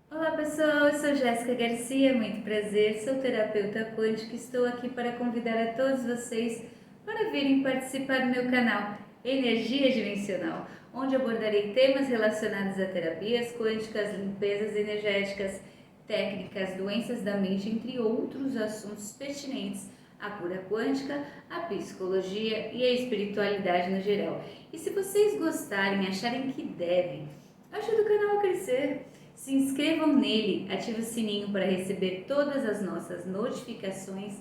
Olá pessoal, eu sou Jéssica Garcia, muito prazer, sou terapeuta quântica e estou aqui para convidar a todos vocês para virem participar do meu canal Energia Dimensional, onde abordarei temas relacionados a terapias quânticas, limpezas energéticas, técnicas, doenças da mente, entre outros assuntos pertinentes à cura quântica, à psicologia e à espiritualidade no geral. E se vocês gostarem, acharem que devem, ajude o canal a crescer. Se inscrevam nele, ative o sininho para receber todas as nossas notificações,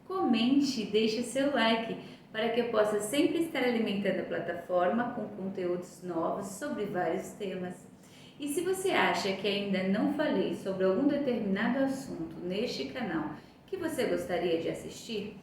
comente e deixe seu like para que eu possa sempre estar alimentando a plataforma com conteúdos novos sobre vários temas. E se você acha que ainda não falei sobre algum determinado assunto neste canal que você gostaria de assistir,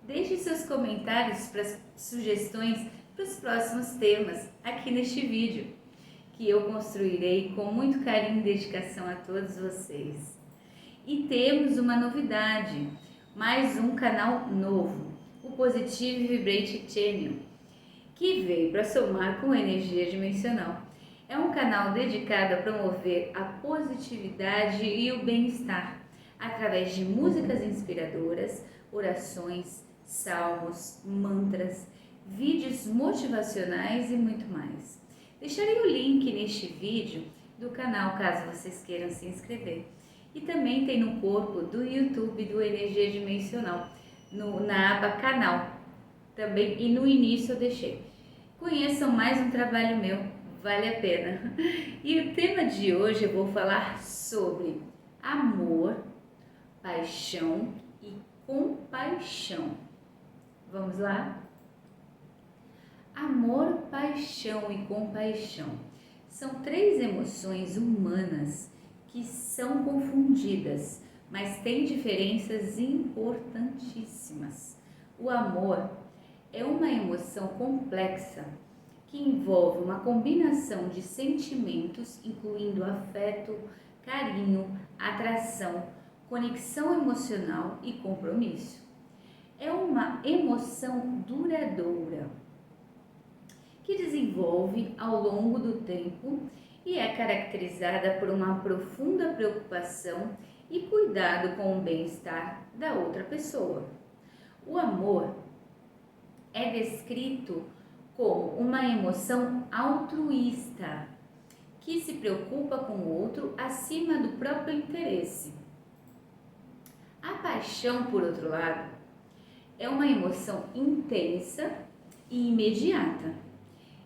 deixe seus comentários para sugestões para os próximos temas aqui neste vídeo, que eu construirei com muito carinho e dedicação a todos vocês. E temos uma novidade, mais um canal novo, o Positive Vibrate Channel, que veio para somar com a energia dimensional. É um canal dedicado a promover a positividade e o bem-estar, através de músicas inspiradoras, orações, salmos, mantras, vídeos motivacionais e muito mais. Deixarei o link neste vídeo do canal caso vocês queiram se inscrever. E também tem no corpo do YouTube do Energia Dimensional, na aba canal também, e no início eu deixei. Conheçam mais um trabalho meu, vale a pena. E o tema de hoje eu vou falar sobre amor, paixão e compaixão. Vamos lá? Amor, paixão e compaixão são três emoções humanas que são confundidas, mas têm diferenças importantíssimas. O amor é uma emoção complexa que envolve uma combinação de sentimentos, incluindo afeto, carinho, atração, conexão emocional e compromisso. É uma emoção duradoura que desenvolve ao longo do tempo e é caracterizada por uma profunda preocupação e cuidado com o bem-estar da outra pessoa. O amor é descrito como uma emoção altruísta, que se preocupa com o outro acima do próprio interesse. A paixão, por outro lado, é uma emoção intensa e imediata,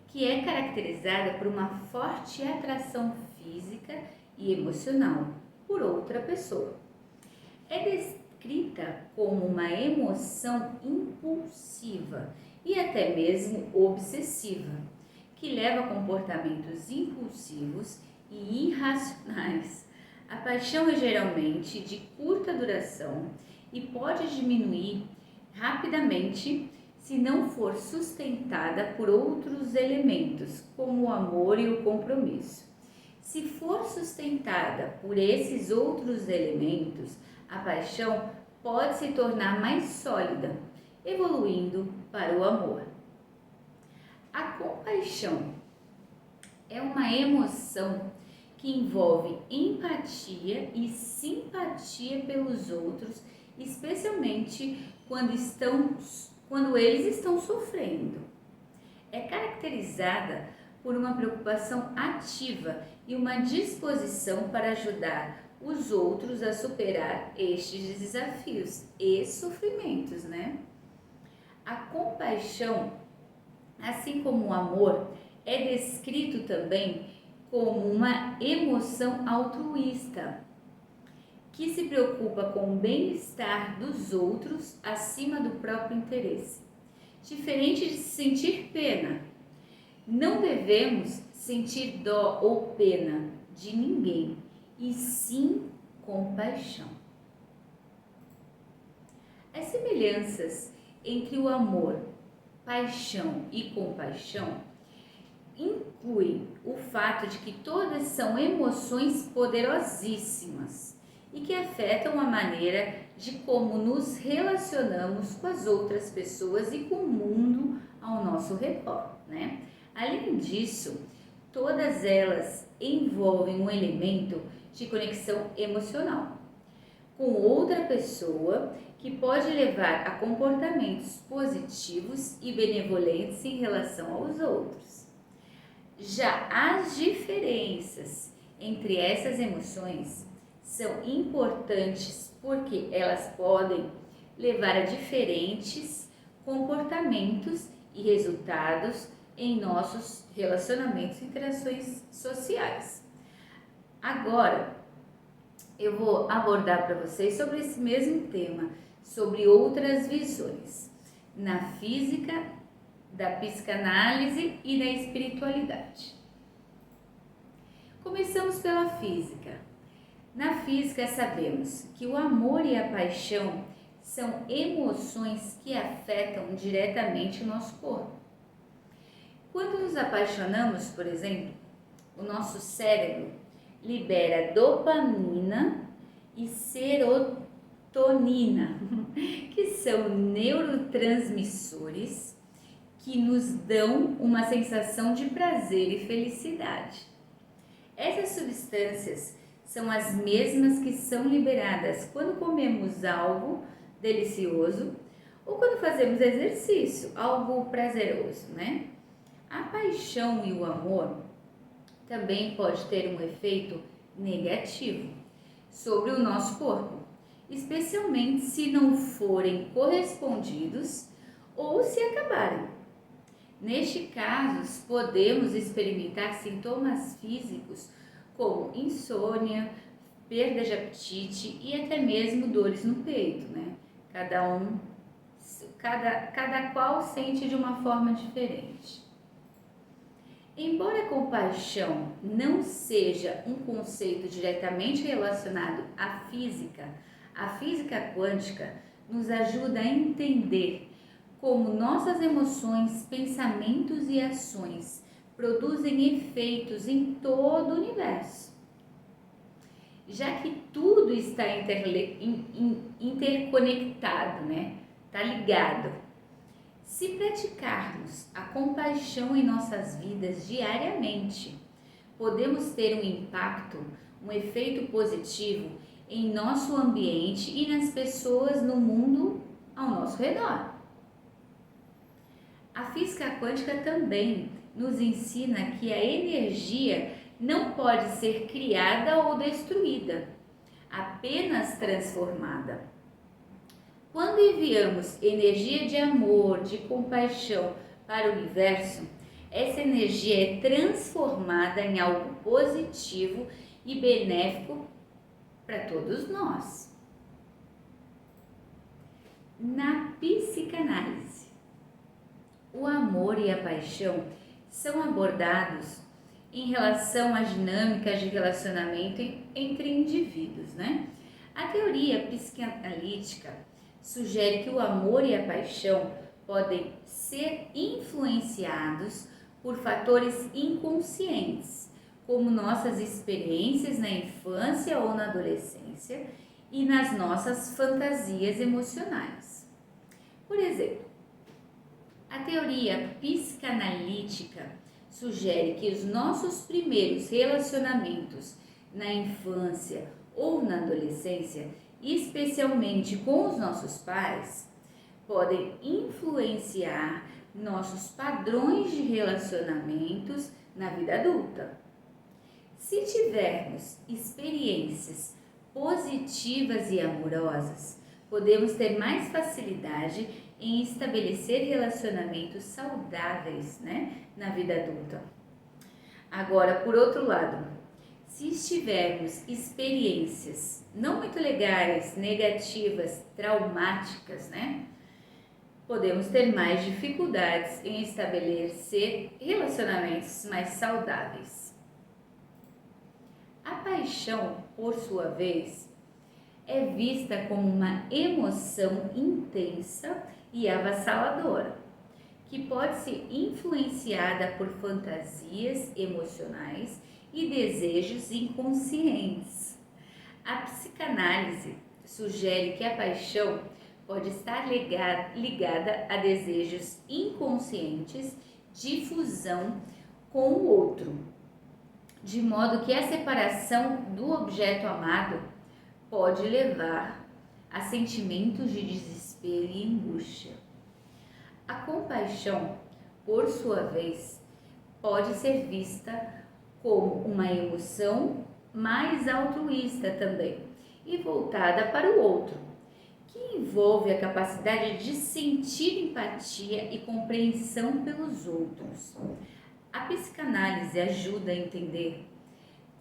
que é caracterizada por uma forte atração física e emocional por outra pessoa. É descrita como uma emoção impulsiva e até mesmo obsessiva, que leva a comportamentos impulsivos e irracionais. A paixão é geralmente de curta duração e pode diminuir rapidamente se não for sustentada por outros elementos, como o amor e o compromisso. Se for sustentada por esses outros elementos, a paixão pode se tornar mais sólida, evoluindo para o amor. A compaixão é uma emoção que envolve empatia e simpatia pelos outros, especialmente quando eles estão sofrendo. É caracterizada por uma preocupação ativa e uma disposição para ajudar os outros a superar estes desafios e sofrimentos, né? A compaixão, assim como o amor, é descrito também como uma emoção altruísta, que se preocupa com o bem-estar dos outros acima do próprio interesse. Diferente de sentir pena, não devemos sentir dó ou pena de ninguém, e sim compaixão. As semelhanças entre o amor, paixão e compaixão incluem o fato de que todas são emoções poderosíssimas e que afetam a maneira de como nos relacionamos com as outras pessoas e com o mundo ao nosso redor, né? Além disso, todas elas envolvem um elemento de conexão emocional com outra pessoa que pode levar a comportamentos positivos e benevolentes em relação aos outros. Já as diferenças entre essas emoções são importantes porque elas podem levar a diferentes comportamentos e resultados em nossos relacionamentos e interações sociais. Agora, eu vou abordar para vocês sobre esse mesmo tema, sobre outras visões, na física, da psicanálise e da espiritualidade. Começamos pela física. Na física sabemos que o amor e a paixão são emoções que afetam diretamente o nosso corpo. Quando nos apaixonamos, por exemplo, o nosso cérebro libera dopamina e serotonina, que são neurotransmissores que nos dão uma sensação de prazer e felicidade. Essas substâncias são as mesmas que são liberadas quando comemos algo delicioso ou quando fazemos exercício, algo prazeroso, né? A paixão e o amor também pode ter um efeito negativo sobre o nosso corpo, especialmente se não forem correspondidos ou se acabarem. Neste caso, podemos experimentar sintomas físicos como insônia, perda de apetite e até mesmo dores no peito, né? Cada qual sente de uma forma diferente. Embora a compaixão não seja um conceito diretamente relacionado à física quântica nos ajuda a entender como nossas emoções, pensamentos e ações produzem efeitos em todo o universo. Já que tudo está interconectado, né? Está ligado. Se praticarmos a compaixão em nossas vidas diariamente, podemos ter um impacto, um efeito positivo em nosso ambiente e nas pessoas no mundo ao nosso redor. A física quântica também nos ensina que a energia não pode ser criada ou destruída, apenas transformada. Quando enviamos energia de amor, de compaixão para o universo, essa energia é transformada em algo positivo e benéfico para todos nós. Na psicanálise, o amor e a paixão são abordados em relação às dinâmicas de relacionamento entre indivíduos, né? A teoria psicanalítica sugere que o amor e a paixão podem ser influenciados por fatores inconscientes, como nossas experiências na infância ou na adolescência e nas nossas fantasias emocionais. Por exemplo, a teoria psicanalítica sugere que os nossos primeiros relacionamentos na infância ou na adolescência, especialmente com os nossos pais, podem influenciar nossos padrões de relacionamentos na vida adulta. Se tivermos experiências positivas e amorosas, podemos ter mais facilidade em estabelecer relacionamentos saudáveis, né, na vida adulta. Agora, por outro lado, se tivermos experiências não muito legais, negativas, traumáticas, né, podemos ter mais dificuldades em estabelecer relacionamentos mais saudáveis. A paixão, por sua vez, é vista como uma emoção intensa e avassaladora, que pode ser influenciada por fantasias emocionais e desejos inconscientes. A psicanálise sugere que a paixão pode estar ligada a desejos inconscientes de fusão com o outro, de modo que a separação do objeto amado pode levar a sentimentos de desespero e angústia. A compaixão, por sua vez, pode ser vista como uma emoção mais altruísta também e voltada para o outro, que envolve a capacidade de sentir empatia e compreensão pelos outros. A psicanálise ajuda a entender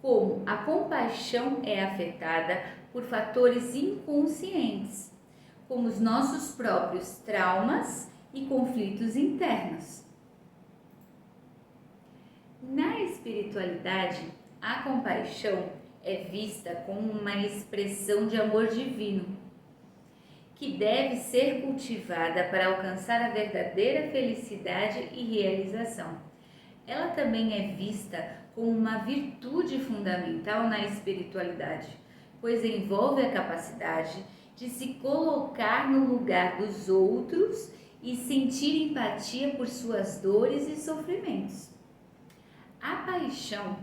como a compaixão é afetada por fatores inconscientes, como os nossos próprios traumas e conflitos internos. Na espiritualidade, a compaixão é vista como uma expressão de amor divino, que deve ser cultivada para alcançar a verdadeira felicidade e realização. Ela também é vista como uma virtude fundamental na espiritualidade, pois envolve a capacidade de se colocar no lugar dos outros e sentir empatia por suas dores e sofrimentos. A paixão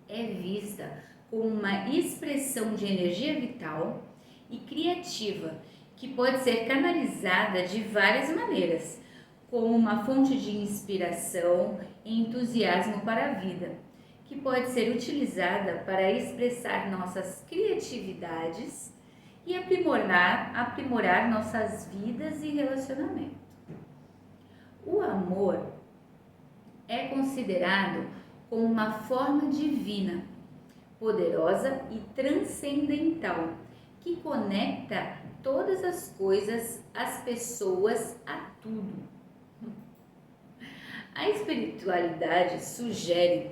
é vista como uma expressão de energia vital e criativa que pode ser canalizada de várias maneiras, como uma fonte de inspiração e entusiasmo para a vida, que pode ser utilizada para expressar nossas criatividades e aprimorar nossas vidas e relacionamentos. O amor é considerado como uma forma divina, poderosa e transcendental, que conecta todas as coisas, as pessoas, a tudo. A espiritualidade sugere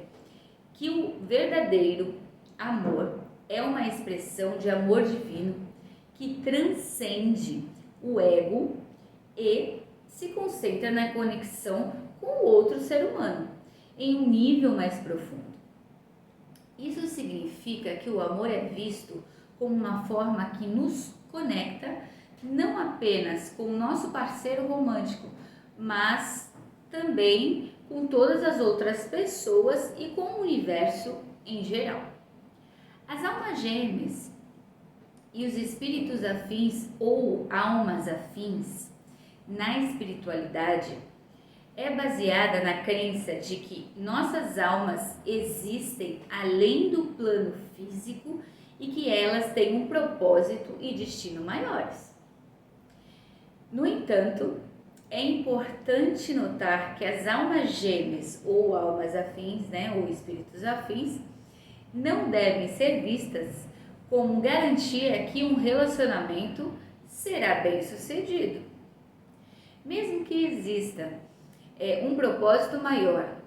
que o verdadeiro amor é uma expressão de amor divino que transcende o ego e se concentra na conexão com o outro ser humano, em um nível mais profundo. Isso significa que o amor é visto como uma forma que nos conecta não apenas com o nosso parceiro romântico, mas também com todas as outras pessoas e com o universo em geral. As almas gêmeas e os espíritos afins ou almas afins na espiritualidade é baseada na crença de que nossas almas existem além do plano físico e que elas têm um propósito e destino maiores. No entanto, é importante notar que as almas gêmeas ou almas afins, ou espíritos afins, não devem ser vistas como garantia que um relacionamento será bem sucedido. Mesmo que exista um propósito maior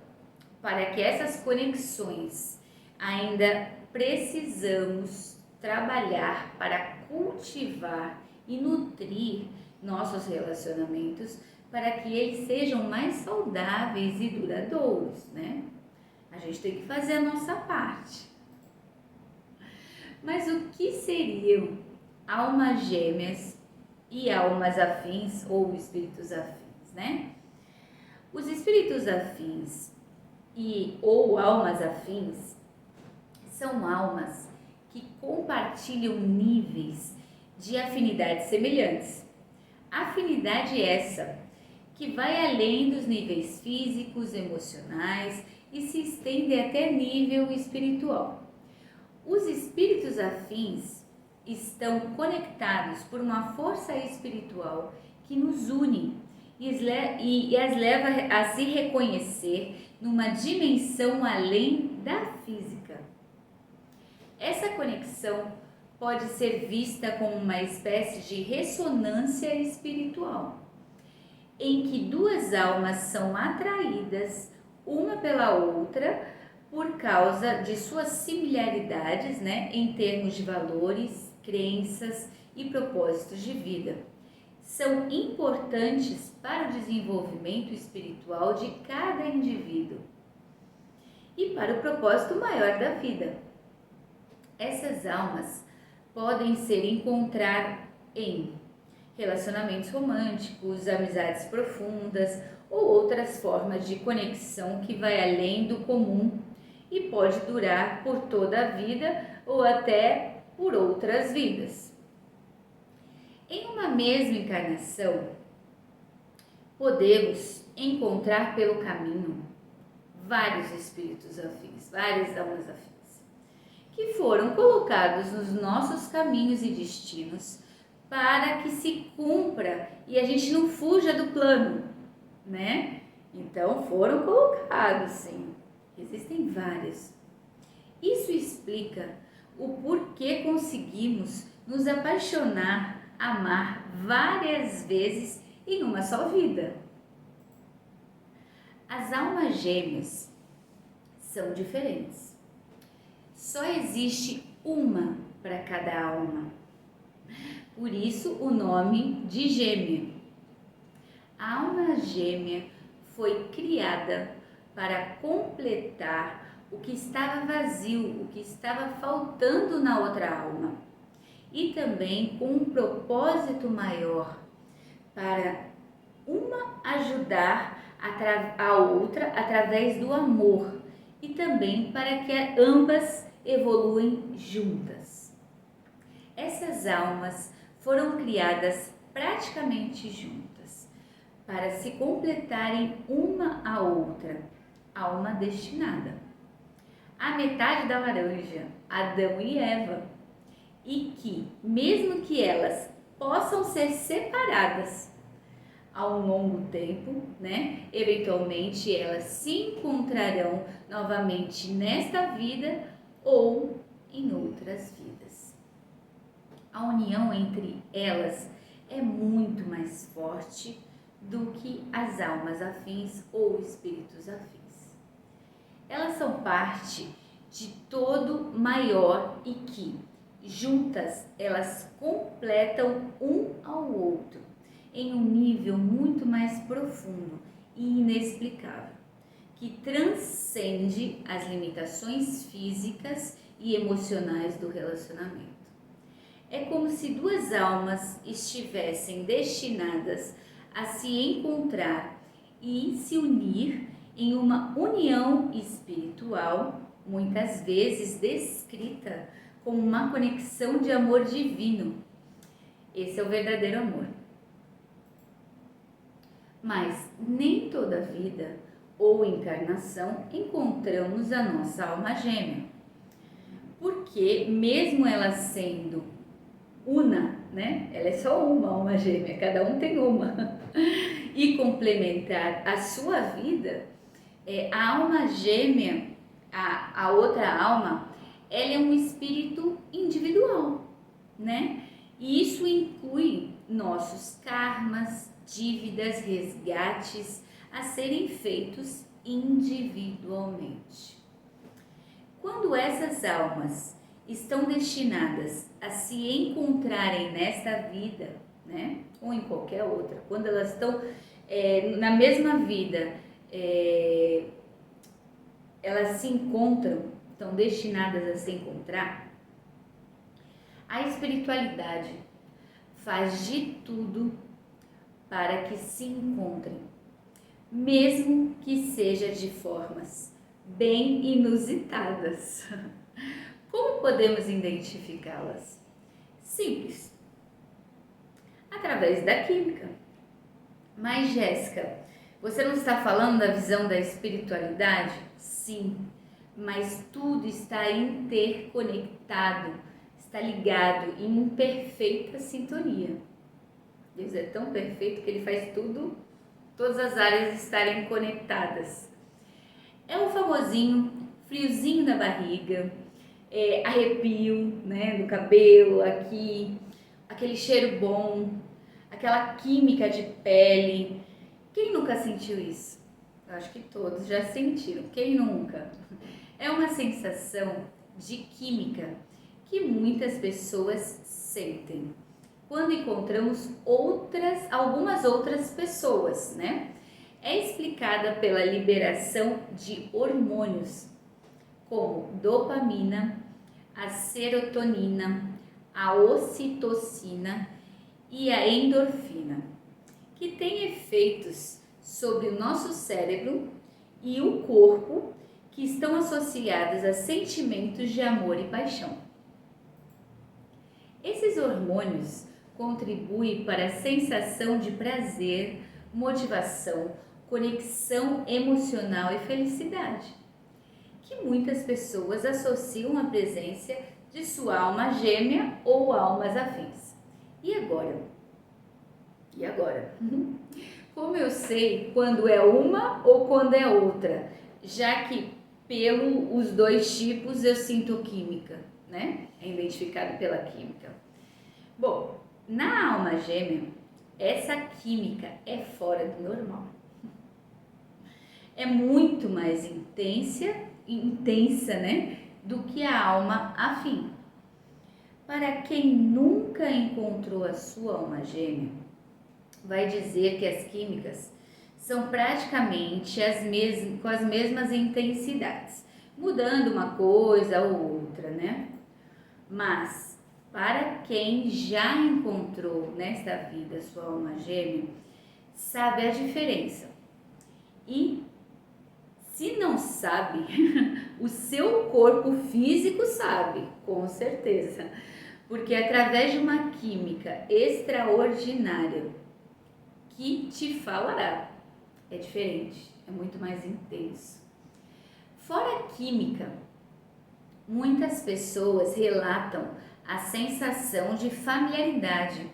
para que essas conexões, ainda precisamos trabalhar para cultivar e nutrir nossos relacionamentos para que eles sejam mais saudáveis e duradouros, A gente tem que fazer a nossa parte. Mas o que seriam almas gêmeas e almas afins ou espíritos afins, Os espíritos afins ou almas afins são almas que compartilham níveis de afinidade semelhantes. Afinidade essa que vai além dos níveis físicos, emocionais e se estende até nível espiritual. Os espíritos afins estão conectados por uma força espiritual que nos une e as leva a se reconhecer numa dimensão além da física. Essa conexão pode ser vista como uma espécie de ressonância espiritual, em que duas almas são atraídas uma pela outra por causa de suas similaridades, em termos de valores, crenças e propósitos de vida. São importantes para o desenvolvimento espiritual de cada indivíduo e para o propósito maior da vida. Essas almas podem ser encontradas em relacionamentos românticos, amizades profundas ou outras formas de conexão que vai além do comum e pode durar por toda a vida ou até por outras vidas. Em uma mesma encarnação, podemos encontrar pelo caminho vários espíritos afins, várias almas afins, que foram colocados nos nossos caminhos e destinos para que se cumpra e a gente não fuja do plano, né? Então foram colocados, sim. Existem vários. Isso explica o porquê conseguimos nos apaixonar, amar várias vezes em uma só vida. As almas gêmeas são diferentes. Só existe uma para cada alma. Por isso o nome de gêmea. A alma gêmea foi criada para completar o que estava vazio, o que estava faltando na outra alma. E também com um propósito maior, para uma ajudar a outra através do amor e também para que ambas evoluem juntas. Essas almas foram criadas praticamente juntas para se completarem uma à outra, alma destinada. A metade da laranja, Adão e Eva, e que, mesmo que elas possam ser separadas a um longo tempo, né? Eventualmente elas se encontrarão novamente nesta vida ou em outras vidas. A união entre elas é muito mais forte do que as almas afins ou espíritos afins. Elas são parte de todo maior e que, juntas, elas completam um ao outro em um nível muito mais profundo e inexplicável, que transcende as limitações físicas e emocionais do relacionamento. É como se duas almas estivessem destinadas a se encontrar e se unir em uma união espiritual, muitas vezes descrita como uma conexão de amor divino. Esse é o verdadeiro amor. Mas nem toda vida ou encarnação encontramos a nossa alma gêmea, porque mesmo ela sendo una, né? Ela é só uma alma gêmea, cada um tem uma, e complementar a sua vida, a alma gêmea, a outra alma, ela é um espírito individual, né? E isso inclui nossos karmas, dívidas, resgates a serem feitos individualmente. Quando essas almas estão destinadas a se encontrarem nesta vida, né, ou em qualquer outra, quando elas estão na mesma vida, elas se encontram, estão destinadas a se encontrar, a espiritualidade faz de tudo para que se encontrem, mesmo que seja de formas bem inusitadas. Como podemos identificá-las? Simples, através da química. Mas, Jéssica, você não está falando da visão da espiritualidade? Sim, mas tudo está interconectado, está ligado em perfeita sintonia. Deus é tão perfeito que Ele faz tudo, todas as áreas estarem conectadas. É o famosinho friozinho na barriga, arrepio, né, no cabelo, aqui, aquele cheiro bom, aquela química de pele. Quem nunca sentiu isso? Eu acho que todos já sentiram. Quem nunca? É uma sensação de química que muitas pessoas sentem quando encontramos algumas outras pessoas, né? É explicada pela liberação de hormônios como dopamina, a serotonina, a ocitocina e a endorfina, que têm efeitos sobre o nosso cérebro e o corpo que estão associados associados a sentimentos de amor e paixão. Esses hormônios contribuem para a sensação de prazer, motivação, conexão emocional e felicidade, que muitas pessoas associam à presença de sua alma gêmea ou almas afins. E agora? Como eu sei quando é uma ou quando é outra, já que os dois tipos eu sinto química, né? É identificado pela química. Bom, na alma gêmea, essa química é fora do normal. É muito mais intensa, né, do que a alma afim. Para quem nunca encontrou a sua alma gêmea, vai dizer que as químicas são praticamente com as mesmas intensidades, mudando uma coisa ou outra, né? Mas para quem já encontrou nesta vida sua alma gêmea, sabe a diferença. E se não sabe, o seu corpo físico sabe, com certeza, porque através de uma química extraordinária que te falará, é diferente, é muito mais intenso. Fora a química, muitas pessoas relatam a sensação de familiaridade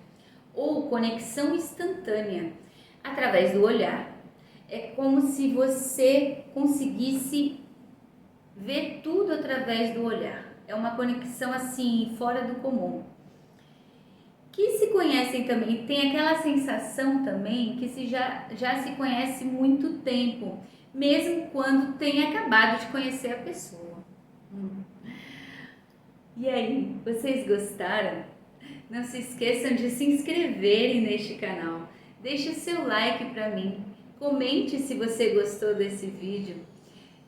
ou conexão instantânea através do olhar. É como se você conseguisse ver tudo através do olhar. É uma conexão assim, fora do comum. Que se conhecem também, tem aquela sensação também que já se conhece muito tempo, mesmo quando tem acabado de conhecer a pessoa. E aí, vocês gostaram? Não se esqueçam de se inscreverem neste canal. Deixe o seu like para mim. Comente se você gostou desse vídeo.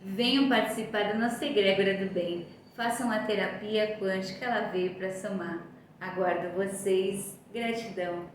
Venham participar da nossa egrégora do bem. Façam a terapia quântica, ela veio para somar. Aguardo vocês. Gratidão.